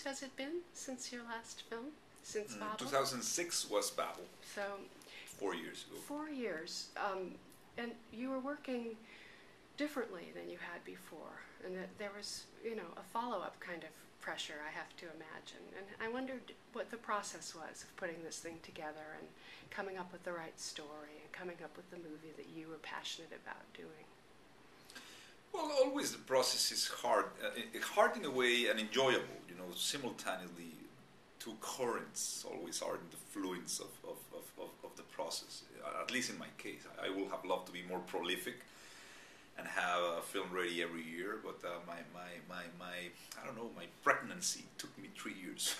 has it been since your last film? Since Babel? 2006 was Babel. So 4 years ago. 4 years. And you were working differently than you had before. And that there was, a follow-up kind of pressure, I have to imagine. And I wondered what the process was of putting this thing together and coming up with the right story and coming up with the movie that you were passionate about doing. Well, always the process is hard. Hard in a way and enjoyable, simultaneously. Two currents always are in the fluence of the process. At least in my case, I will have loved to be more prolific and have a film ready every year. But I don't know, my pregnancy took me 3 years.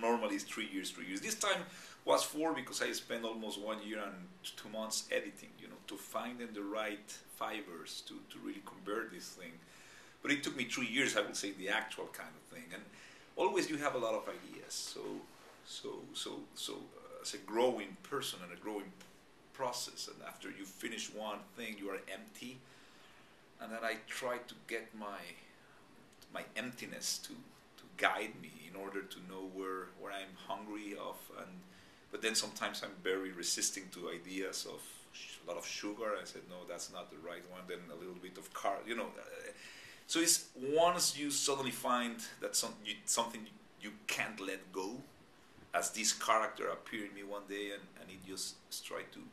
Normally it's 3 years. This time was 4 because I spent almost 1 year and 2 months editing. To find the right fibers to really convert this thing. But it took me 3 years, I would say, the actual kind of thing. And always you have a lot of ideas. So as a growing person and a growing process, and after you finish one thing, you are empty. And then I try to get my emptiness to guide me in order to know where I'm hungry of. But then sometimes I'm very resisting to ideas of a lot of sugar. I said, no, that's not the right one. Then a little bit of So it's once you suddenly find that something you can't let go, as this character appeared in me one day, and it just tried to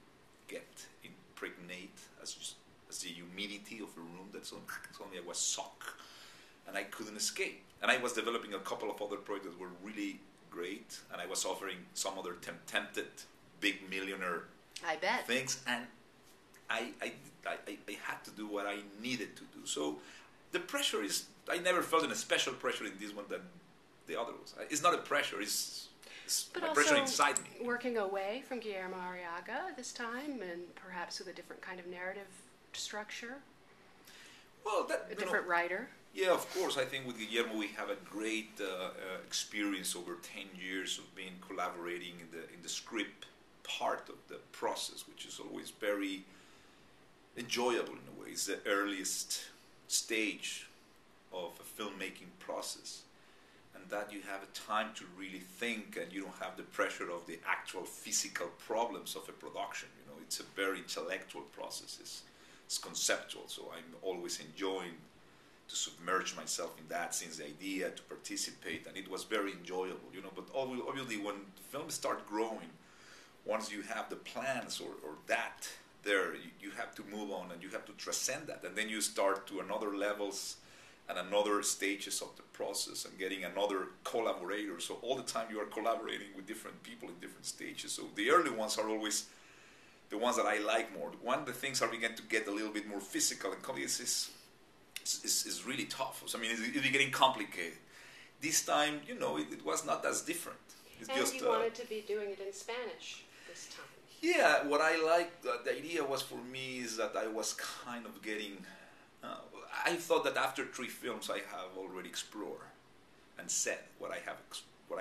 get impregnate as the humidity of a room that suddenly I was sucked, and I couldn't escape. And I was developing a couple of other projects that were really great, and I was offering some other tempted big millionaire things, and I had to do what I needed to do. So the pressure is, I never felt a special pressure in this one than the other ones. It's not a pressure, it's but a also pressure inside me. Working away from Guillermo Arriaga this time, and perhaps with a different kind of narrative structure. Well, a different writer. Yeah, of course. I think with Guillermo we have a great experience over 10 years of being collaborating in the script part of the process, which is always very enjoyable in a way. It's the earliest stage of a filmmaking process, and that you have a time to really think, and you don't have the pressure of the actual physical problems of a production. It's a very intellectual process. It's conceptual, so I'm always enjoying to submerge myself in that since the idea, to participate, and it was very enjoyable, But obviously when films start growing, once you have the plans or that there, you have to move on and you have to transcend that, and then you start to another levels and another stages of the process and getting another collaborator. So all the time you are collaborating with different people in different stages. So the early ones are always the ones that I like more. When the things are beginning to get a little bit more physical and complicated, it's really tough. So, it's getting complicated. This time, it was not as different. It's and just, you wanted to be doing it in Spanish this time. Yeah, what I liked, the idea was for me is that I was kind of getting, I thought that after 3 films I have already explored and said what I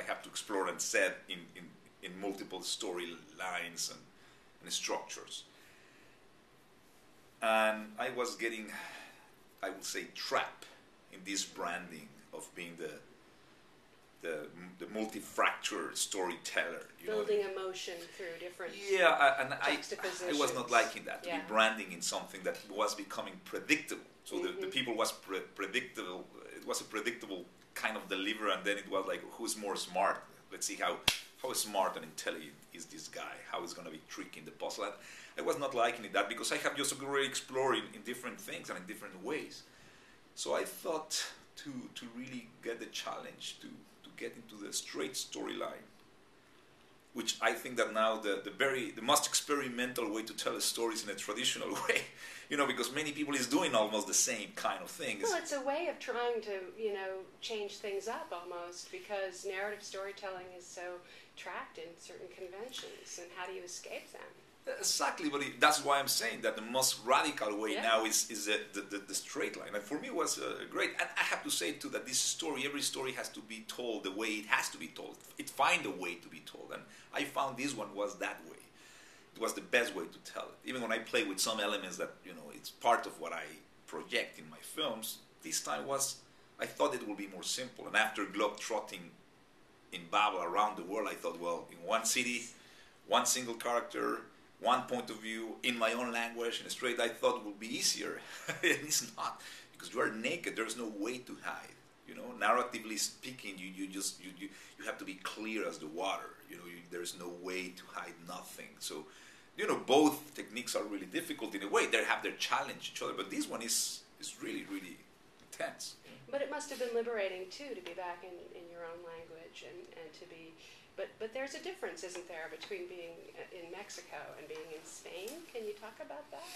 have to explore and said in multiple storylines and structures. And I was getting, I would say, trapped in this branding of being the multi-fractured storyteller. Building emotion through different and I was not liking that, to be branding in something that was becoming predictable. So the people was predictable. It was a predictable kind of delivery, and then it was like, who's more smart? Let's see how smart and intelligent is this guy? How is going to be tricking the puzzle? And I was not liking that because I have just already explored in different things and in different ways. So I thought to really get the challenge to get into the straight storyline, which I think that now the most experimental way to tell a story is in a traditional way, because many people is doing almost the same kind of thing. Well, it's a way of trying to, change things up almost, because narrative storytelling is so trapped in certain conventions, and how do you escape them? Exactly, but that's why I'm saying that the most radical way now is the straight line. And for me it was great. And I have to say too that every story has to be told the way it has to be told. It finds a way to be told. And I found this one was that way. It was the best way to tell it. Even when I play with some elements that, it's part of what I project in my films, this time I thought it would be more simple. And after globe-trotting in Babel around the world, I thought, well, in one city, one single character, one point of view, in my own language, and straight, I thought it would be easier. And it's not, because you are naked. There's no way to hide. You know, narratively speaking, you have to be clear as the water. You know, there's no way to hide nothing. So, you know, both techniques are really difficult in a way. They have their challenge each other, but this one is really, really intense. But it must have been liberating too to be back in your own language and to be. But there's a difference, isn't there, between being in Mexico and being in Spain? Can you talk about that?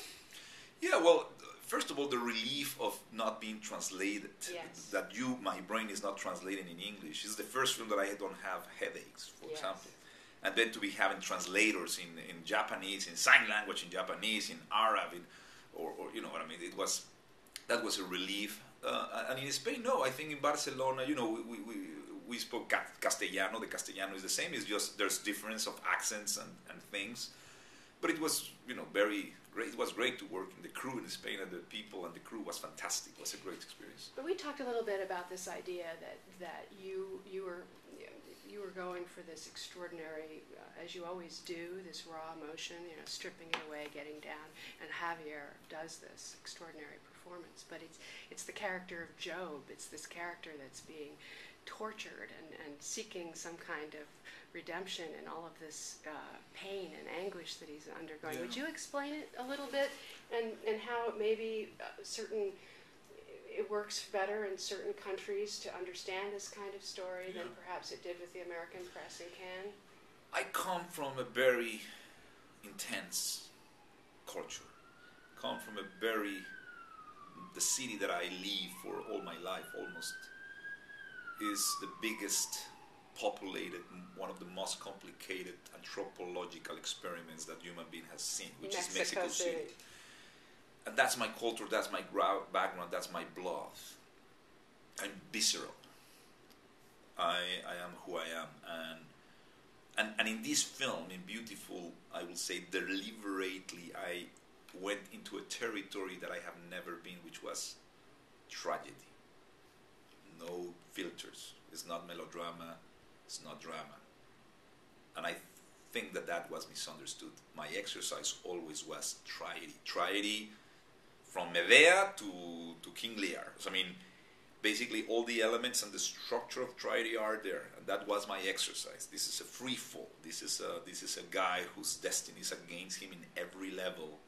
Yeah, well, first of all, the relief of not being translated, Yes. that my brain is not translating in English. It's the first film that I don't have headaches, for Yes. example. And then to be having translators in Japanese, in sign language in Japanese, in Arab, or you know what I mean. That was a relief. And in Spain, no. I think in Barcelona, you know, we spoke Castellano. The Castellano is the same. It's just there's difference of accents and things. But it was, you know, very great. It was great to work in the crew in Spain, and the people and the crew was fantastic. It was a great experience. But we talked a little bit about this idea that you were going for this extraordinary, as you always do, this raw emotion, you know, stripping it away, getting down. And Javier does this extraordinary performance. But it's the character of Job. It's this character that's being tortured and seeking some kind of redemption in all of this pain and anguish that he's undergoing. Yeah. Would you explain it a little bit and how maybe it works better in certain countries to understand this kind of story than perhaps it did with the American press in Cannes? I come from a very intense culture. Come from the city that I live for all my life almost is the biggest populated, one of the most complicated anthropological experiments that human being has seen, which is Mexico City. And that's my culture, that's my background, that's my blood. I'm visceral. I am who I am. And in this film, in Biutiful, I will say deliberately, I went into a territory that I have never been, which was tragedy. No filters. It's not melodrama. It's not drama. And I think that was misunderstood. My exercise always was tragedy. Tragedy from Medea to King Lear. So, I mean, basically all the elements and the structure of tragedy are there. And that was my exercise. This is a free fall. This is a guy whose destiny is against him in every level.